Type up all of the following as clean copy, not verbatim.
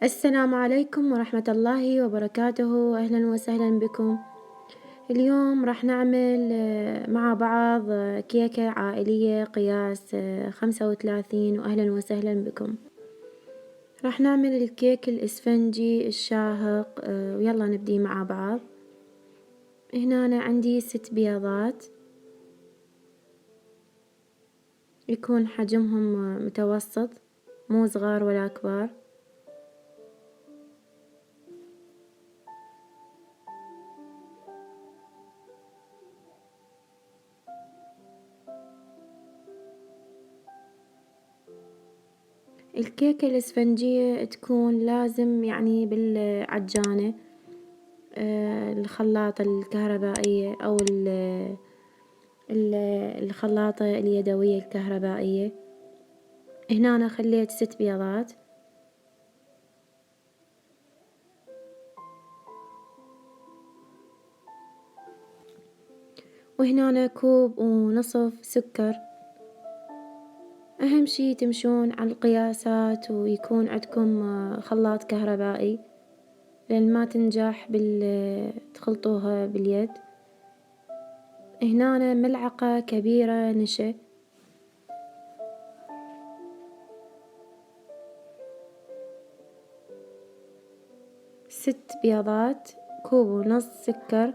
السلام عليكم ورحمة الله وبركاته، أهلا وسهلا بكم. اليوم راح نعمل مع بعض كيكة عائلية قياس 35 وأهلا وسهلا بكم. راح نعمل الكيك الإسفنجي الشاهق ويلا نبدي مع بعض. هنا أنا عندي 6 بيضات يكون حجمهم متوسط، مو صغار ولا كبار. الكيكة الإسفنجية تكون لازم يعني بالعجانة، الخلاطة الكهربائية أو الخلاطة اليدوية الكهربائية. هنا أنا خليت 6 بيضات، وهنا أنا كوب ونصف سكر. أهم شي تمشون على القياسات ويكون عندكم خلاط كهربائي، لأن ما تنجح تخلطوها باليد. هنا أنا ملعقة كبيرة نشا، ست بيضات، كوب ونص سكر،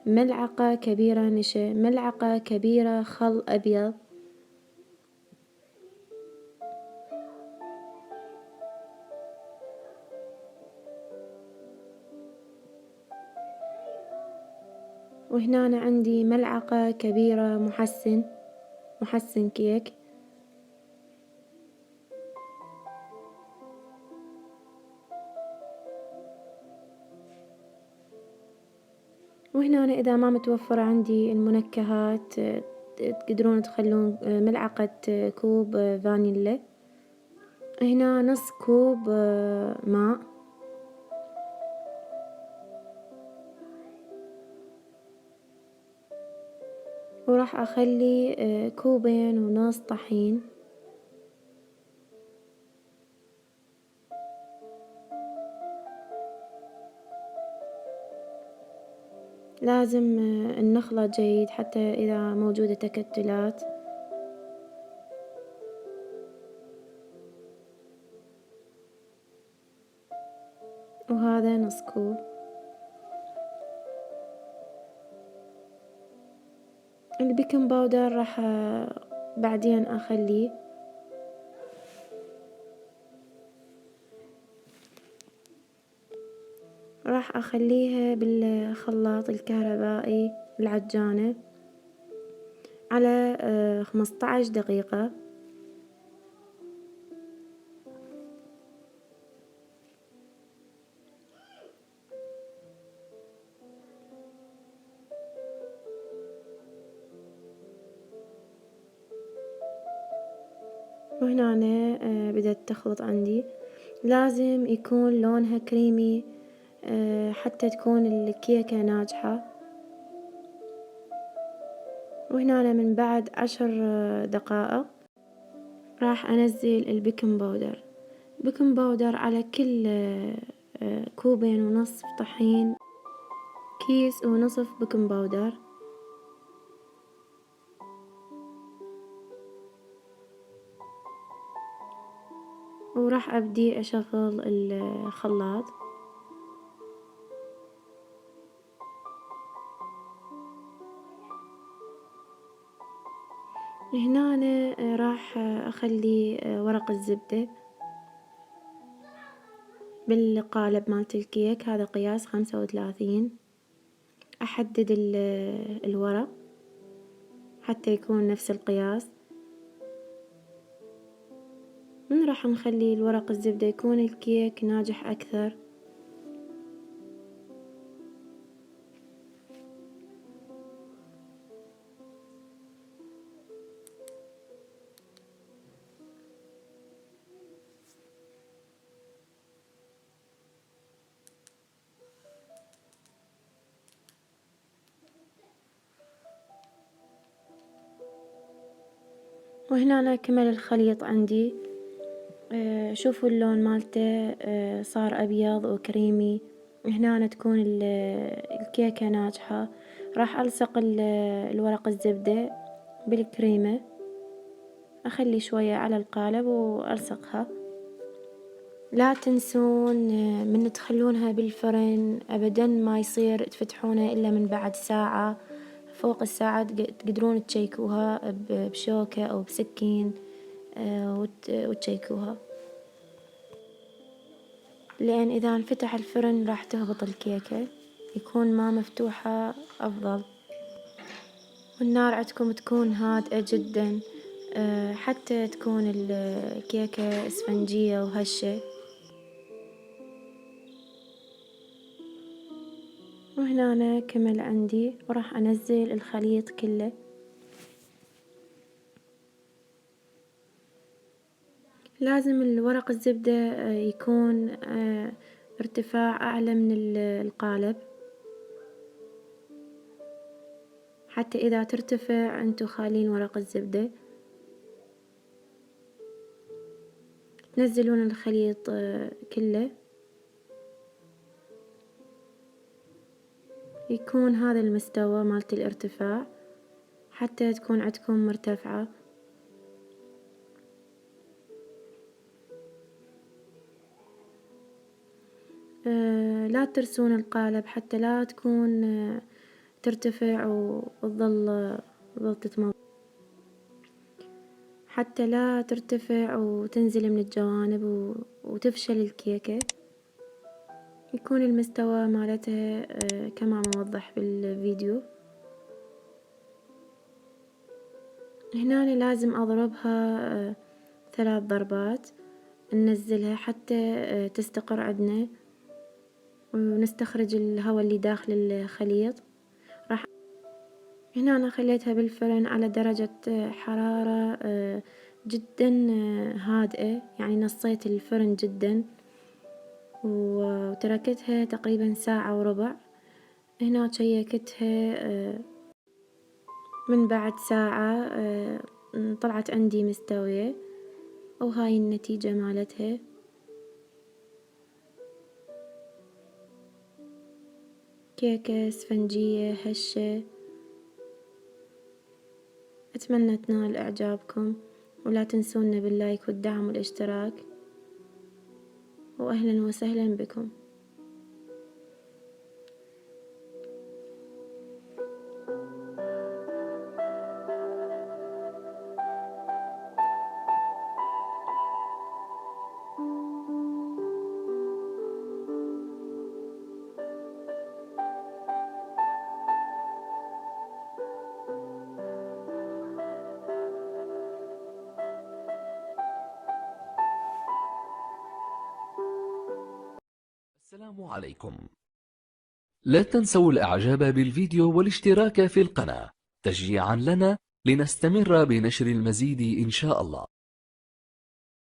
ملعقة كبيرة نشا، ملعقة كبيرة خل أبيض. وهنا أنا عندي ملعقة كبيرة محسن كيك. وهنا أنا إذا ما متوفر عندي المنكهات تقدرون تخلون ملعقة كوب فانيلا. هنا نص كوب ماء، وراح أخلي كوبين ونص طحين. لازم نخلط جيد حتى إذا موجودة تكتلات. وهذا نص كوب. البيكنج باودر راح بعدين أخليه. راح أخليها بالخلاط الكهربائي العجانة على 15 دقيقة. وهنا أنا بدأت تخلط عندي. لازم يكون لونها كريمي حتى تكون الكيكة ناجحة. وهنا أنا من بعد 10 دقائق راح أنزل البيكنج باودر. بيكنج باودر على كل كوبين ونصف طحين كيس ونصف بيكنج باودر. وراح أبدي أشغل الخلاط. هنا أنا راح أخلي ورق الزبدة بالقالب مالت الكيك، هذا قياس 35. أحدد الورق حتى يكون نفس القياس. راح نخلي الورق الزبدة يكون الكيك ناجح أكثر. وهنا أنا كمل الخليط عندي. شوفوا اللون مالته صار أبيض وكريمي. هنا تكون الكيكة ناجحة. راح ألصق الورق الزبدة بالكريمة، أخلي شوية على القالب وألصقها. لا تنسون من تخلونها بالفرن أبدا ما يصير تفتحونها إلا من بعد ساعة. فوق الساعة تقدرون تشيكوها بشوكة أو بسكين وتشيكوها، لأن إذا انفتح الفرن راح تهبط الكيكة. يكون ما مفتوحة أفضل. والنار عندكم تكون هادئة جدا حتى تكون الكيكة اسفنجية وهشة. وهنا أنا كمل عندي وراح أنزل الخليط كله. لازم الورق الزبدة يكون ارتفاع أعلى من القالب، حتى إذا ترتفع انتو خالين ورق الزبدة. تنزلون الخليط كله، يكون هذا المستوى مالت الارتفاع حتى تكون عندكم مرتفعة. لا ترسون القالب حتى لا تكون ترتفع وتظل تتمض، حتى لا ترتفع وتنزل من الجوانب وتفشل الكيكة. يكون المستوى مالتها كما موضح بالفيديو. هنا لازم أضربها 3 ضربات، ننزلها حتى تستقر عندنا ونستخرج الهواء اللي داخل الخليط. هنا أنا خليتها بالفرن على درجة حرارة جدا هادئة، يعني نصيت الفرن جدا وتركتها تقريبا 1.25 ساعة. هنا شيكتها من بعد ساعة طلعت عندي مستوية، وهاي النتيجة مالتها. كيكة اسفنجية هشة. أتمنى تنال إعجابكم، ولا تنسونا باللايك والدعم والاشتراك، وأهلا وسهلا بكم. السلام عليكم. لا تنسوا الإعجاب بالفيديو والاشتراك في القناة تشجيعا لنا لنستمر بنشر المزيد إن شاء الله.